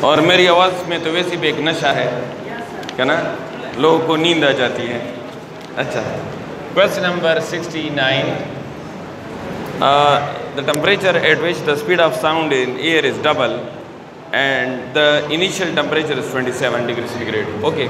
और मेरी आवाज़ में तो वैसे भी एक नशा है क्या ना, लोगों को नींद आ जाती है। अच्छा, question number 69, the temperature at which the speed of sound in air is double and the initial temperature is 27 degree centigrade. Okay,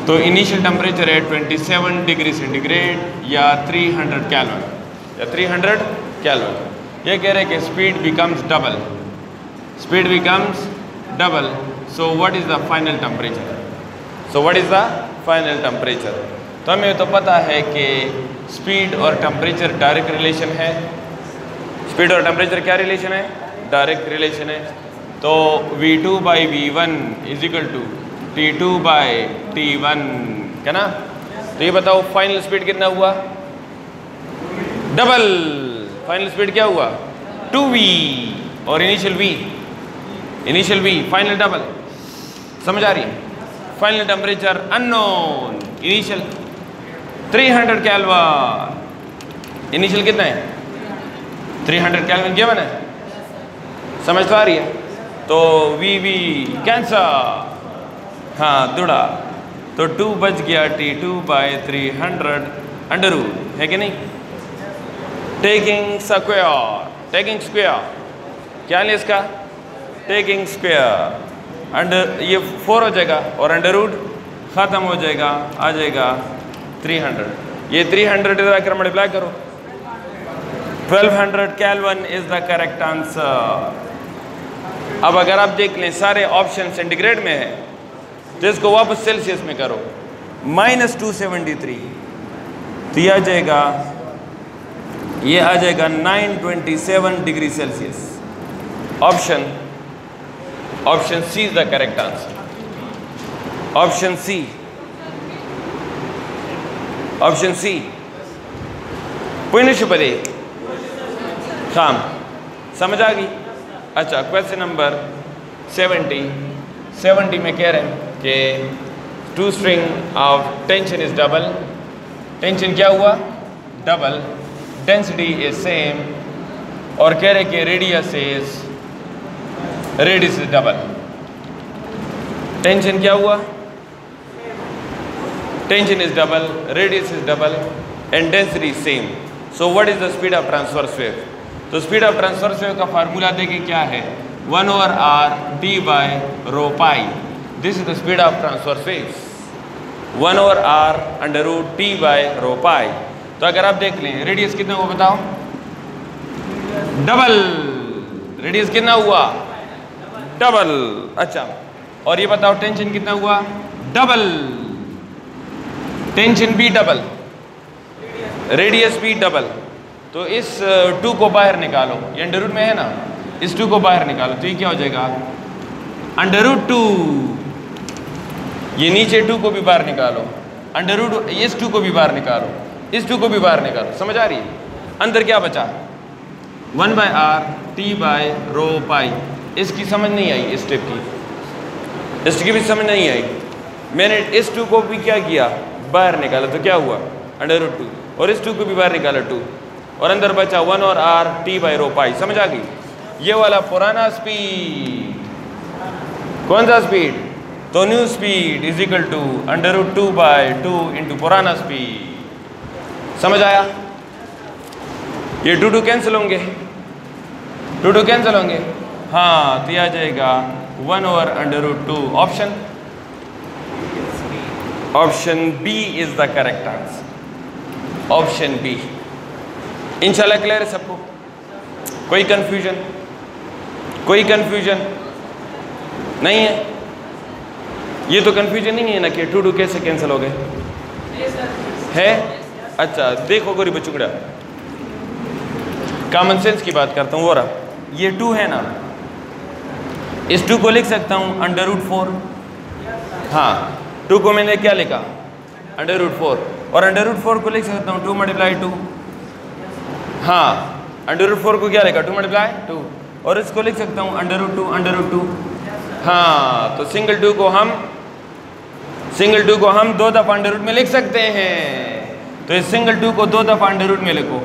तो इनिशियल टेम्परेचर है 27 डिग्री सेंटीग्रेड या 300 केल्विन या 300 केल्विन। ये कह रहे हैं कि speed becomes double, speed becomes double, so what is the final temperature? So what is the final temperature? तो हमें तो पता है कि स्पीड और टेम्परेचर डायरेक्ट रिलेशन है। स्पीड और टेम्परेचर क्या रिलेशन है? डायरेक्ट रिलेशन है। तो V2 by V1 is equal to T2 by T1, क्या ना। तो ये बताओ फाइनल स्पीड कितना हुआ? डबल। फाइनल स्पीड क्या हुआ? 2V और initial V, initial V, final double. समझ आ रही है? Final temperature unknown, initial 300 kelvin, initial कितना है? 300 केल्विन गिवन है। समझ तो आ रही है? तो V कैंसर, हाँ जुड़ा, तो 2 बच गया T2 बाई 300 अंडर रूट, है कि नहीं? टेकिंग स्क्वायर, टेकिंग स्क्वायर क्या ले इसका? टेकिंग स्क्वायर, अंडर ये 4 हो जाएगा और अंडर रूट ख़त्म हो जाएगा, आ जाएगा 300। ये 300 इधर आकर मल्टीप्लाई करो, 1200 kelvin is the correct answer. अब अगर आप देख लें सारे ऑप्शन सेंटीग्रेड में है तो इसको वापस सेल्सियस में करो, -273, तो ये आ जाएगा 927 degree Celsius. Option C is the correct answer. Option C, option C पुण्य पदे काम समझ आ गई। अच्छा, क्वेश्चन नंबर 70 में कह रहे हैं कि 2 string of tension is double. Tension क्या हुआ? डबल। डेंसिटी इज सेम और कह रहे कि रेडियस इज डबल। टेंशन क्या हुआ? Tension is double, radius is double and density same. So what is the speed of transverse wave? तो speed of transverse wave का फार्मूला देखिए क्या है, 1/r d by rho pi। This is the speed of transverse waves, 1/r under root d by rho pi। तो अगर आप देख लें रेडियस कितना हुआ बताओ? डबल। रेडियस कितना हुआ? डबल। अच्छा, और ये बताओ टेंशन कितना हुआ? डबल। टेंशन भी डबल, रेडियस भी डबल। तो इस 2 को बाहर निकालो, ये अंडर रूट में है ना, इस 2 को बाहर निकालो तो ये क्या हो जाएगा? Under root 2। ये नीचे 2 को भी बाहर निकालो, अंडर रूट, इस 2 को भी बाहर निकालो, इस 2 को भी बाहर निकालो। समझ आ रही है? अंदर क्या बचा? 1/r t by rho pi। इसकी समझ नहीं आई, इस स्टेप की, इसकी भी समझ नहीं आई। मैंने इस 2 को भी क्या किया? बाहर निकाला, तो क्या हुआ? अंडर रूट 2, और इस 2 को भी बाहर निकाला 2, और अंदर बचा 1/r t by rho pi। समझ आ गई? ये वाला पुराना स्पीड, कौन सा स्पीड? तो new speed is equal to under root 2 by 2 into पुराना स्पीड। समझ आया? ये 2 कैंसिल होंगे, 2 कैंसिल होंगे, हाँ, तो ये आ जाएगा 1/√2। Option B is the correct answer. Option B. इंशाल्लाह क्लियर है सबको? कोई कंफ्यूजन? कोई कंफ्यूजन नहीं है? ये तो कंफ्यूजन नहीं है ना कि 2 कैसे कैंसिल हो गए है? अच्छा, देखो गोरी बचुगड़ा, कॉमन सेंस की बात करता हूँ। वो रहा, ये 2 है ना, इस 2 को लिख सकता हूँ √4। हाँ, 2 को मैंने क्या लिखा? √4, और √4 को लिख सकता हूँ 2 × 2। हाँ, √4 को क्या लिखा? 2 × 2, और इसको लिख सकता हूँ √2। हाँ, तो सिंगल 2 को हम 2 दफ़ा अंडर रूट में लिख सकते हैं। तो इस सिंगल 2 को 2 दफ़ा अंडर रूट में लिखो।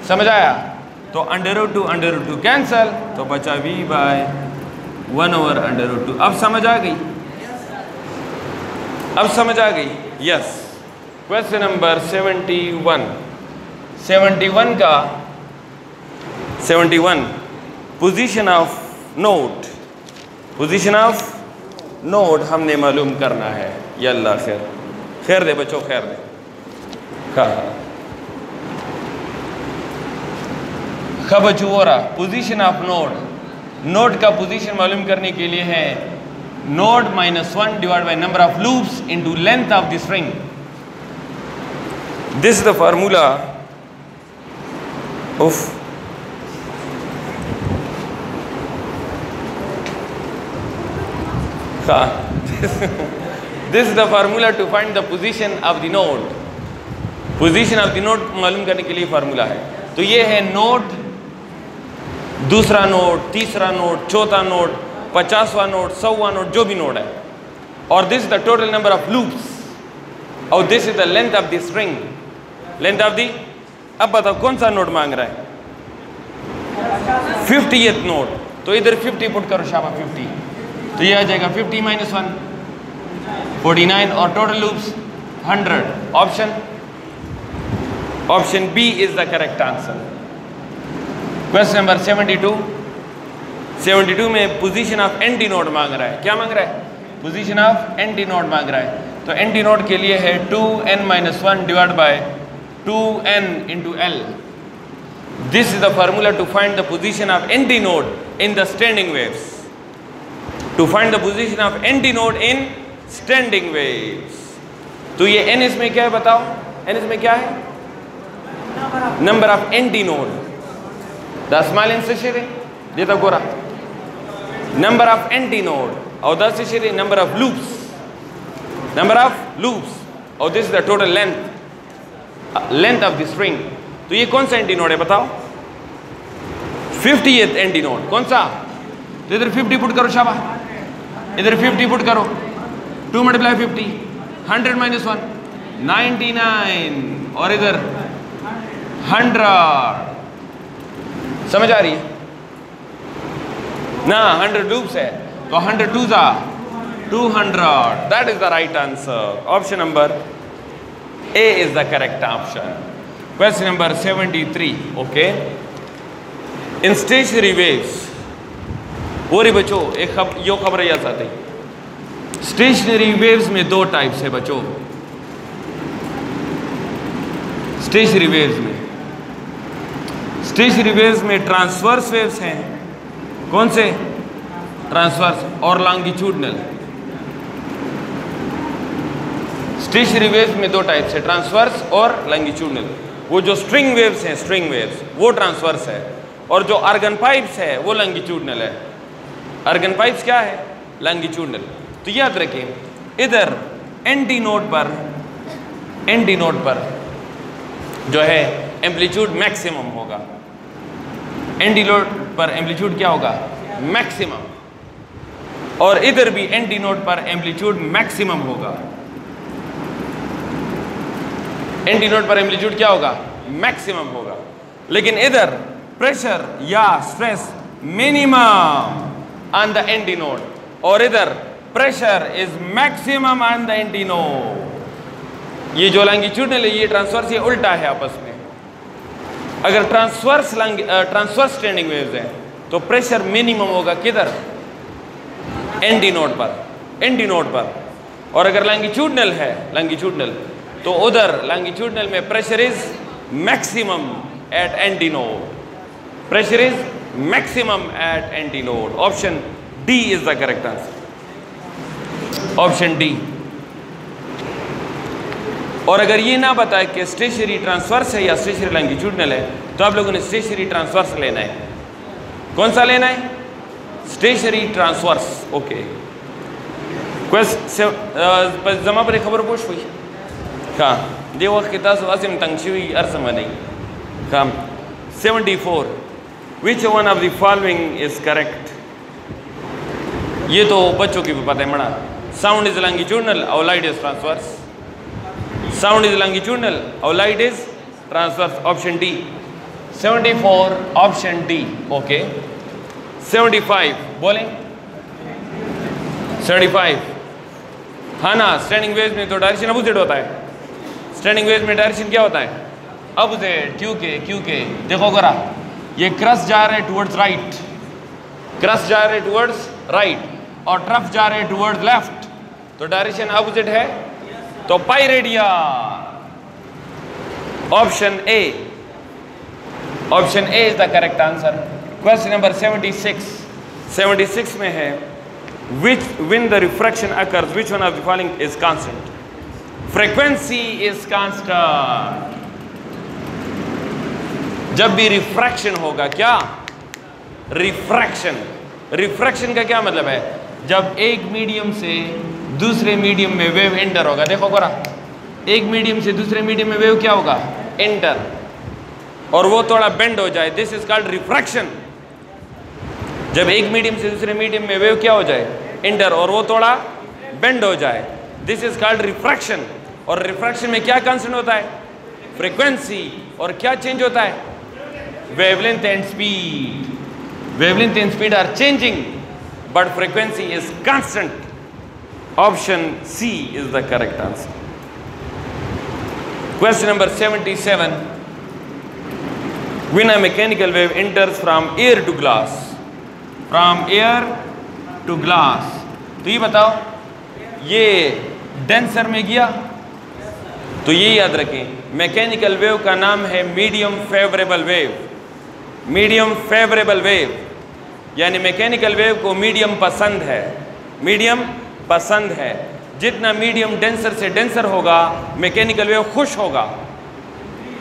समझ आया? तो √2 कैंसल, तो बचा v/2। 1/√2। अब समझ आ गई? अब समझ आ गई? यस। क्वेश्चन नंबर 71 का 71 position of note, position of note हमने मालूम करना है। यल्ला खैर दे बच्चों, खैर दे। खबचूरा पोजीशन ऑफ नोट, नोट का पोजीशन मालूम करने के लिए है note -1 divide by number of loops into length of the string. This is the formula of this is the formula to find the position of the node। Position of the note मालूम करने के लिए formula है। तो ये है note, दूसरा note, तीसरा नोट, चौथा नोट, 50वां नोट, 100वां नोट, जो भी नोट है, और this is the total number of loops और this is the length of the string, length of the. अब बताओ कौन सा नोट मांग रहा है? 50th note. तो इधर 50 पुट करो शाबा, 50। तो ये आ जाएगा 50 - 1 49 और total loops 100। Option B is the correct answer. Question number 72 में पोजीशन ऑफ एंटी नोड मांग रहा है। क्या मांग रहा है? पोजीशन ऑफ एंटी नोड मांग रहा है। तो एंटी नोड के लिए है 2n - 1 divide by 2n into L। This is the formula to find the position of anti node in the standing waves. To find the position of anti node in standing waves. तो ये n इसमें क्या है बताओ? n इसमें क्या है? Number of anti node. The small इंसिशर देता गोरा नंबर ऑफ एंटी नोड और द इंसिशर number of loops, number of loops, और this is the total length of the string. तो ये कौन सा एंटी नोड है बताओ? 50th anti node. कौन सा? तो इधर 50 पुट करो शाबा, इधर 50 पुट करो। 2 × 50 100 - 1 99 और इधर 100। समझ आ रही है ना? 100 लूप्स है तो 100 2s are 200। That is the right answer. Option number A is the correct option. Question number 73 okay. In stationery waves वो रे बच्चों एक यो खबर है याद आती। स्टेशनरी वेव्स में 2 टाइप्स है बच्चों। स्टेशनरी वेव्स में ट्रांसवर्स वेव्स हैं। कौन से? ट्रांसवर्स और लॉन्गिट्यूडनल। स्टेशनरी वेव्स में 2 टाइप्स है, ट्रांसवर्स और लॉन्गिट्यूडनल। वो जो स्ट्रिंग वेव्स हैं, स्ट्रिंग वेव्स, वो ट्रांसवर्स है, और जो आर्गन पाइप्स है वो लॉन्गिट्यूडनल है। आर्गन पाइप्स क्या है? लॉन्गिट्यूडनल। तो याद रखिए इधर एंटी नोड पर जो है एम्पलीट्यूड मैक्सिमम होगा। एंटी नोड पर एम्पलीट्यूड क्या होगा? मैक्सिमम। और इधर भी एंटी नोड पर एम्पलीट्यूड मैक्सिमम होगा। एंटी नोड पर एम्पलीट्यूड क्या होगा? मैक्सिमम होगा। लेकिन इधर प्रेशर या stress minimum on the anti node, और इधर pressure is maximum on the anti node. ये जो लॉन्गिट्यूडनल है ये ट्रांसवर्स, ये उल्टा है आपस में। अगर ट्रांसवर्स स्टैंडिंग वेव्स है तो प्रेशर मिनिमम होगा किधर? एंटी नोड पर। और अगर लॉन्गिट्यूडनल है तो उधर लॉन्गिट्यूडनल में pressure is maximum at anti node. Pressure is maximum at anti node. Option D is the correct answer. Option D. और अगर ये ना बताए कि स्टेशनरी ट्रांसवर्स है या स्टेशनरी लॉन्गिट्यूडनल है तो आप लोगों ने स्टेशनरी ट्रांसवर्स लेना है। कौन सा लेना है? Stationary transverse. ओके। जमा पर खबर पोश हुई हाँ दे वक्त के तास वासिम तंगशुई अरसम नहीं हाँ। 74 which one of the following is correct? ये तो बच्चों की भी पता है मना। साउंड इज लॉन्गिट्यूडनल और light is transverse. Sound is longitudinal और light is transverse. Option D. 74 option D. Okay. 75 बोलें 75। हाँ ना, स्टैंडिंग वेव्स में तो डायरेक्शन अपोजिट होता है। स्टैंडिंग वेव्स में डायरेक्शन क्या होता है? अपोजिट। क्योंकि देखो जरा, ये क्रस्ट जा रहा है टुवर्ड्स राइट, क्रस्ट जा रहे टुवर्ड्स राइट और ट्रफ जा रहे टुवर्ड्स लेफ्ट, तो डायरेक्शन अपोजिट है, तो pi radian. Option A is the correct answer. Question number 76 में है, when the refraction occurs, which one of the following is constant? Frequency is constant। जब भी रिफ्रैक्शन होगा, क्या रिफ्रैक्शन का क्या मतलब है? जब एक मीडियम से दूसरे मीडियम में वेव एंटर होगा, देखो गोरा, एक मीडियम से दूसरे मीडियम में वेव क्या होगा? एंटर, और वो थोड़ा बेंड हो जाए, दिस इज कॉल्ड रिफ्रैक्शन। जब एक मीडियम से दूसरे मीडियम में वेव क्या हो जाए? एंटर, और वो थोड़ा बेंड हो जाए, दिस इज कॉल्ड रिफ्रैक्शन। और रिफ्रैक्शन में क्या कांस्टेंट होता है? फ्रीक्वेंसी। और क्या चेंज होता है? Wavelength and speed. Wavelength and speed are changing but frequency is constant. Option C is the correct answer. Question number 77, when a mechanical wave enters from air to glass, तो ये बताओ, ये denser में गया, तो ये याद रखें, मैकेनिकल वेव का नाम है medium favourable wave. Medium favourable wave यानी मैकेनिकल वेव को मीडियम पसंद है, मीडियम पसंद है। जितना मीडियम डेंसर से डेंसर होगा, मैकेनिकल वेव खुश होगा,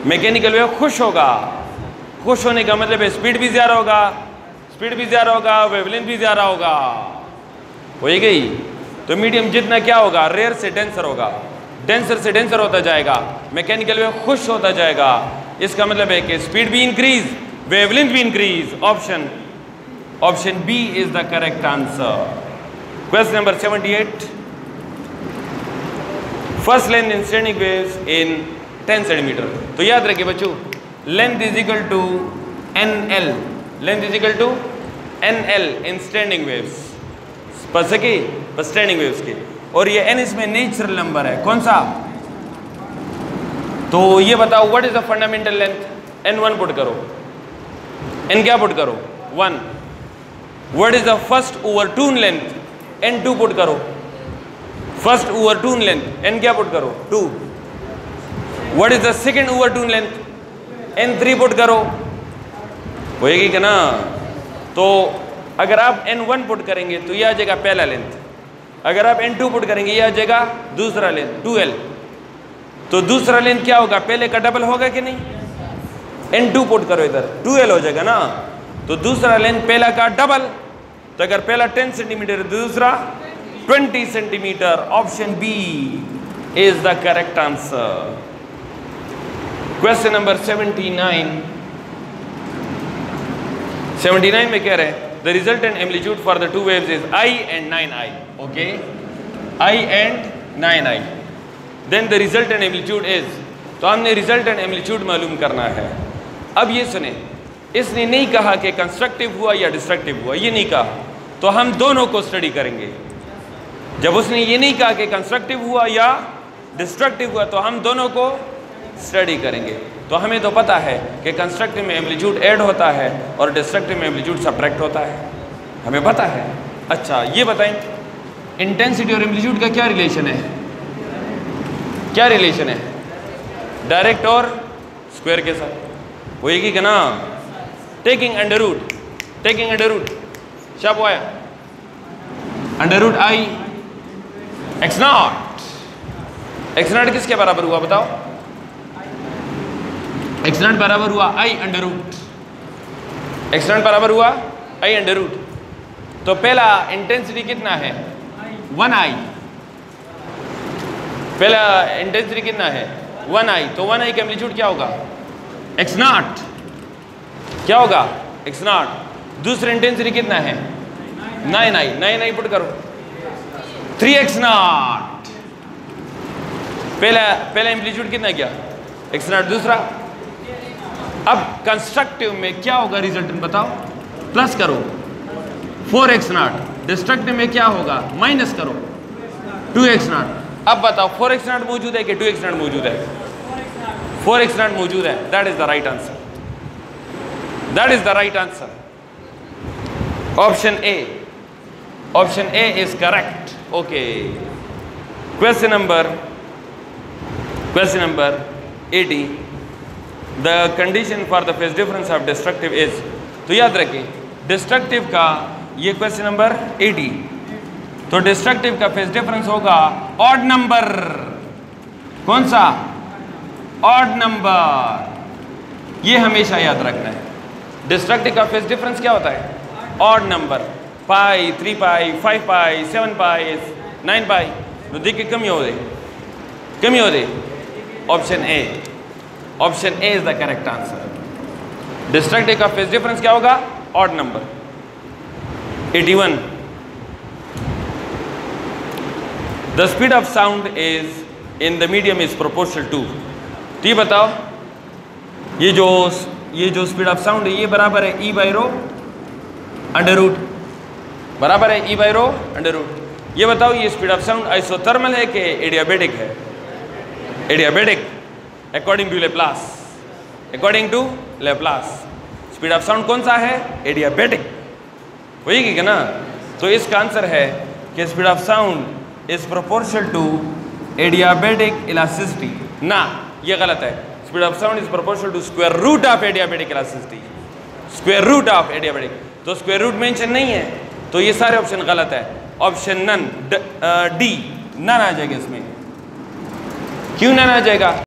मैकेनिकल वेव खुश होगा। खुश होने का मतलब है स्पीड भी ज़्यादा होगा, वेवलेंथ भी ज़्यादा होगा, हो गई। तो मीडियम जितना क्या होगा? रेयर से डेंसर होगा, डेंसर से डेंसर होता जाएगा, मैकेनिकल वेव खुश होता जाएगा। इसका मतलब है कि स्पीड भी इंक्रीज, वेवलेंथ भी increase. Option B is the correct answer. Question number 78, first length in standing waves in 10 centimetre. तो याद रखिए बच्चों, length is equal to NL, length is equal to NL in standing waves, पर standing waves के। और ये n इसमें natural number है, कौन सा? तो ये बताओ, what is the fundamental length? N1 put करो, N क्या पुट करो? 1। What is the first overtone length? N2 put करो, फर्स्ट ओवरटून लेंथ N क्या पुट करो? 2। What is the second overtone length? N3 put करो, होएगी क्या ना? तो अगर आप N1 पुट करेंगे तो ये आ जाएगा पहला लेंथ, अगर आप N2 पुट करेंगे ये आ जाएगा दूसरा लेंथ 2L। तो दूसरा लेंथ क्या होगा? पहले का डबल होगा कि नहीं? N2 पुट करो इधर, 2L हो जाएगा ना। तो दूसरा लेंथ पहला का डबल, तो अगर पहला 10 सेंटीमीटर है तो दूसरा 20 centimetre. Option B is the correct answer. Question number 79 में कह रहे हैं, the resultant amplitude for the two waves is I and 9I। Okay, I and 9I, then the resultant amplitude is, तो हमने रिजल्टेंट एम्पलीट्यूड मालूम करना है। अब ये सुने, इसने नहीं कहा कि कंस्ट्रक्टिव हुआ या डिस्ट्रक्टिव हुआ, ये नहीं कहा, तो हम दोनों को स्टडी करेंगे। जब उसने ये नहीं कहा कि कंस्ट्रक्टिव हुआ या डिस्ट्रक्टिव हुआ, तो हम दोनों को स्टडी करेंगे। तो हमें तो पता है कि कंस्ट्रक्टिव में एम्पलीट्यूड ऐड होता है और डिस्ट्रक्टिव में एम्पलीट्यूड सब्ट्रैक्ट होता है, हमें पता है। अच्छा ये बताएं, इंटेंसिटी और एम्पलीट्यूड का क्या रिलेशन है? क्या रिलेशन है? डायरेक्ट और स्क्वायर के साथ, होएगी क्या ना? टेकिंग अंडर रूट क्या हुआ? अंडर रूट I x0 किसके बराबर हुआ बताओ? x0 बराबर हुआ I अंडर रूट, x0 बराबर हुआ I अंडर रूट। तो पहला इंटेंसिटी कितना है? 1I। पहला इंटेंसिटी कितना है? 1I। तो 1I का एम्पलीट्यूड क्या होगा? x0। क्या होगा? x0। दूसरा इंटेंसिटी कितना है? 9I पुट करो, 3x0। पहला एम्पलीट्यूड कितना गया? x0। दूसरा, अब कंस्ट्रक्टिव में क्या होगा रिजल्टेंट बताओ? प्लस करो, 4x0। डिस्ट्रक्टिव में क्या होगा, माइनस करो 2x0। अब बताओ 4x0 मौजूद है कि 2x0 मौजूद है? 4x0 मौजूद है। That is the right answer, that is the right answer. Option A, option A is correct. Okay, question number 80, the condition for the phase difference of destructive is. तो याद रखिए डिस्ट्रक्टिव का ये question number 80, तो destructive का phase difference होगा odd number. कौन सा? Odd number. ये हमेशा याद रखना है। डिस्ट्रक्टिव का फेज डिफरेंस क्या होता है? Odd number. Pi, 3 pi, 5 pi, 7 pi, 9 pi. तो देखिए कमी हो रही, कमी हो रही। Option A, option A is the correct answer. Destructive का फेज डिफरेंस क्या होगा? Odd number. 81, the speed of sound is in the medium is proportional to. तो ये बताओ, ये जो स्पीड ऑफ साउंड है ये बराबर है E by rho under root, बराबर है E by rho under root. ये बताओ ये स्पीड ऑफ साउंड आइसोथर्मल है कि एडियाबेटिक है? Adiabatic according to Laplace, according to Laplace. Speed of sound कौन सा है? एडियाबेटिक। वही क्या ना? तो इसका आंसर है कि speed of sound is proportional to adiabatic elasticity. ना, ये गलत है। Speed of sound is proportional to square root of adiabatic elasticity, square root of adiabatic. तो स्क्वायर रूट मेंशन नहीं है, तो ये सारे ऑप्शन गलत है। ऑप्शन नन, डी, नन आ जाएगा इसमें। क्यों नन आ जाएगा?